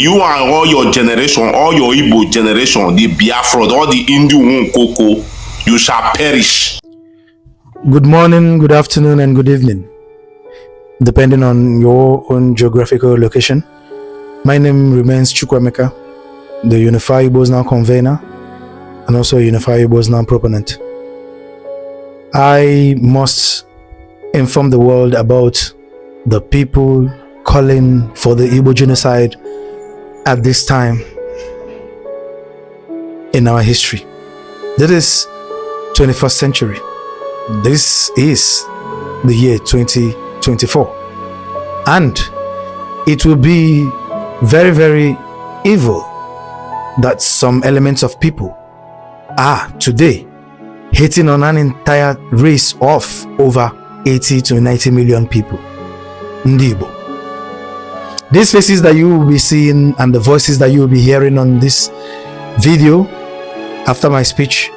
You and all your generation, all your Igbo generation, the Biafra, all the Indu Koko, you shall perish. Good morning, good afternoon, and good evening, depending on your own geographical location. My name remains Chukwemeka, the Unify Igbos Now convener, and also Unify Igbos Now proponent. I must inform the world about the people calling for the Igbo genocide at this time in our history. This is 21st century. This is the year 2024. And it will be very, very evil that some elements of people are today hating on an entire race of over 80 to 90 million people. Ndi Igbo. These faces that you will be seeing and the voices that you will be hearing on this video after my speech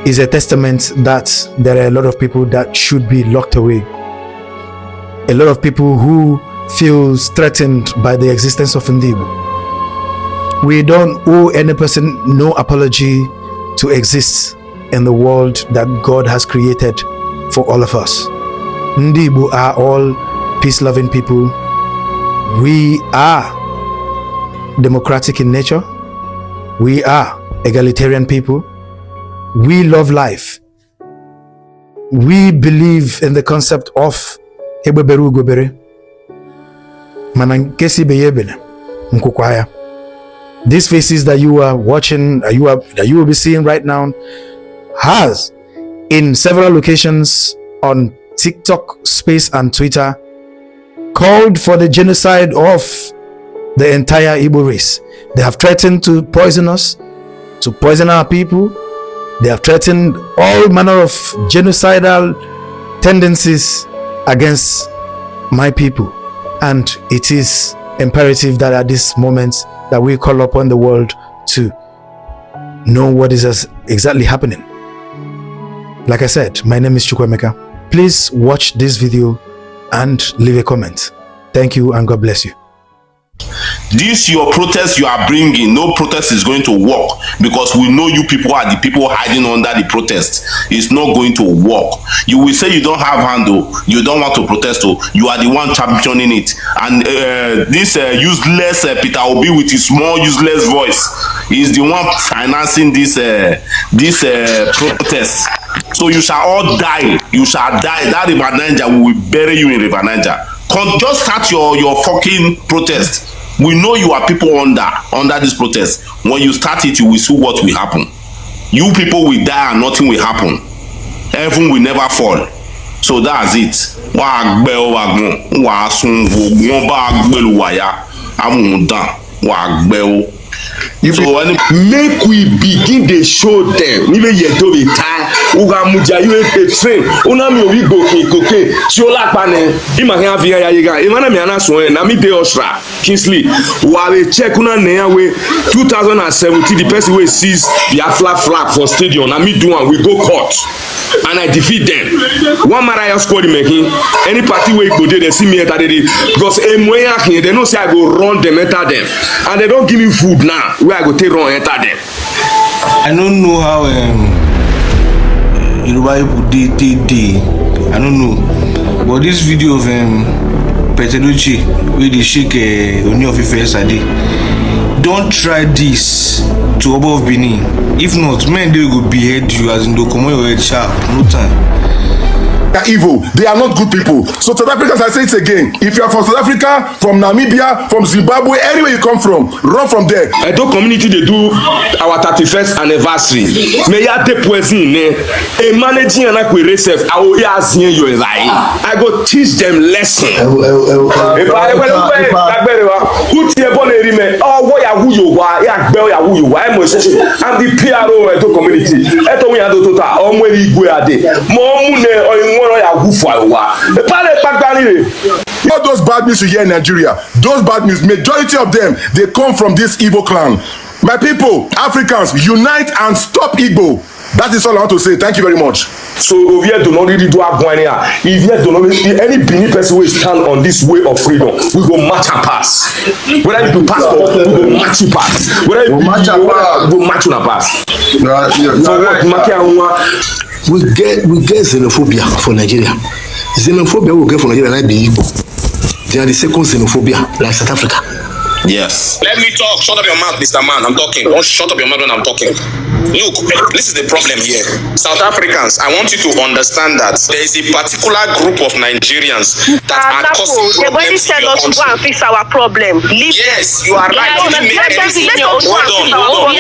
is a testament that there are a lot of people that should be locked away. A lot of people who feel threatened by the existence of Ndi Igbo. We don't owe any person no apology to exist in the world that God has created for all of us. Ndi Igbo are all peace-loving people. We are democratic in nature. We are egalitarian people. We love life. We believe in the concept of Ebeberu Gobere. Manankesi Beyebene Mkukwaya. These faces that you are watching, that you will be seeing right now, has in several locations on TikTok space and Twitter called for the genocide of the entire Igbo race. They have threatened to poison us, to poison our people. They have threatened all manner of genocidal tendencies against my people. And it is imperative that at this moment that we call upon the world to know what is exactly happening. Like I said, my name is Chukwemeka. Please watch this video and leave a comment. Thank you and God bless you. This your protest you are bringing, no protest is going to work, because we know you people are the people hiding under the protest. It's not going to work. You will say you don't have handle, you don't want to protest, you are the one championing it. And this useless Peter Obi with his small useless voice is the one financing this protest. So you shall all die. You shall die. That River Niger, we will bury you in River Niger. Just start your fucking protest. We know you are people under this protest. When you start it, you will see what will happen. You people will die and nothing will happen. Heaven will never fall. So that's it. So make we begin to show them. Even you do it time. Uga muja you a train. Una mi obi go koke. Siola pane. Ima he avia ya yiga. Imana mi ana so na mi de Osra. Kingsley. Wale check una neya we 2017 the person we sees Biafra flag for stadium. Na mi do one we go court. And I defeat them. One Mariah squad making any party where go there, they see me enter there because they know say I go run them enter them, and they don't give me food now. Where I go take run enter them. I don't know how Yoruba people they. I don't know, but this video of Petelucci where they shake Oni of Ife yesterday. Don't try this to above Benin. If not, men they will behead you as in the come your head sharp. No time. They are evil. They are not good people. So South Africans, I say it again. If you are from South Africa, from Namibia, from Zimbabwe, anywhere you come from, run from there. Edo community they do our 31st anniversary. Me ya de poison ne. A managing and I will receive. I will ask you I go teach them lesson. If I who tie bon erime. Oh what ya who you wa ya gbe ya who you wa. I'm the PRO Edo community. Edo we ado total. Omwe igwe ade. Mo mu ne all those bad news you hear in Nigeria, those bad news, majority of them, they come from this Igbo clan. My people, Africans, unite and stop Igbo. That is all I want to say. Thank you very much. So over here do not really do have one here. If here do not any Benin person will stand on this way of freedom, we go match and pass. Whether you do passport, we go match you pass. Whether you match and pass, we go match you and pass. We get xenophobia for Nigeria. Xenophobia we get for Nigeria like the Igbo. They are the second xenophobia like South Africa. Yes. Let me talk. Shut up your mouth, Mr. Man. I'm talking. Don't shut up your mouth when I'm talking. Look, this is the problem here. South Africans, I want you to understand that there is a particular group of Nigerians that are causing problems in your country. Go and fix our problem. Yes, you are right. Hold on. They can be defending their land and we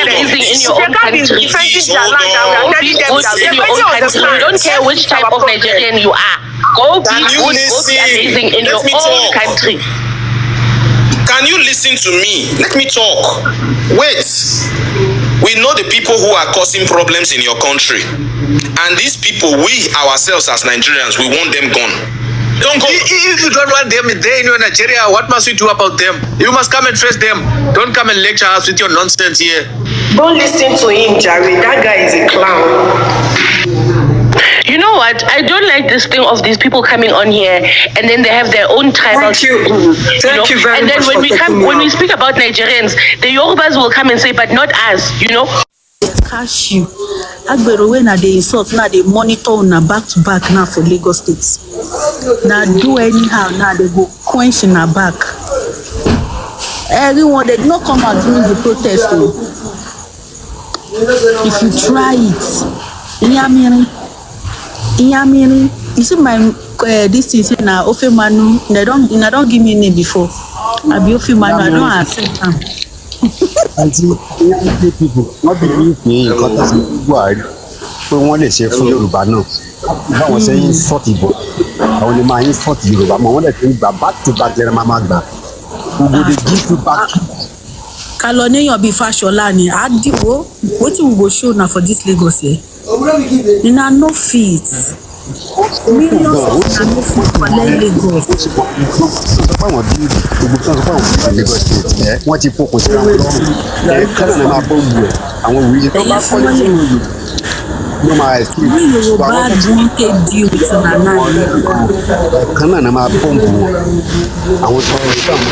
are telling them that they don't care which type of Nigerian you are. Go be good, go be amazing in your own country. Can you listen to me? Let me talk. Wait. We know the people who are causing problems in your country. And these people, we ourselves as Nigerians, we want them gone. Don't go. If you don't want them there in Nigeria, what must we do about them? You must come and face them. Don't come and lecture us with your nonsense here. Don't listen to him, Jerry. That guy is a clown. You know what? I don't like this thing of these people coming on here and then they have their own tribal. Thank you. Thank you very much. And then much when we speak about Nigerians, the Yorubas will come and say, but not us, you know. Cash you. Agbero when they insult now they monitor na back to back now for Lagos State. Now do anyhow now they go quench in a back. Everyone they not come out during the protest. If you try it, you see my this is now Ofe Manu. They don't give me name before. I be Ofe Manu. I don't accept them. People what believe me nǹkan tó ti Buhari pé wọ́n lè ṣe fún Yorùbá náà báwọn ṣe ń sọ́ọ̀tì ìbò àwọn lè máa ń sọ́ọ̀tì Yorùbá mọ́ wọ́n lè fi ń gbà back to back lẹ́rẹ̀ máa gbà gbogbo dey give you back. Kalọ neyan be Fashola ni adiwo wetin we go show na for this Lagos here. Una no fit. Millions of people for Lagos. Wọ́n ti fokùn sí àwọn ọlọ́run kánà náà máa bọ́ wù ẹ̀ àwọn òwúyẹ tó bá kọ́ ní ìlú ló máa escape. When Yorùbá don take deal with una now. Kánà náà máa bọ́ wù àwọn tó ń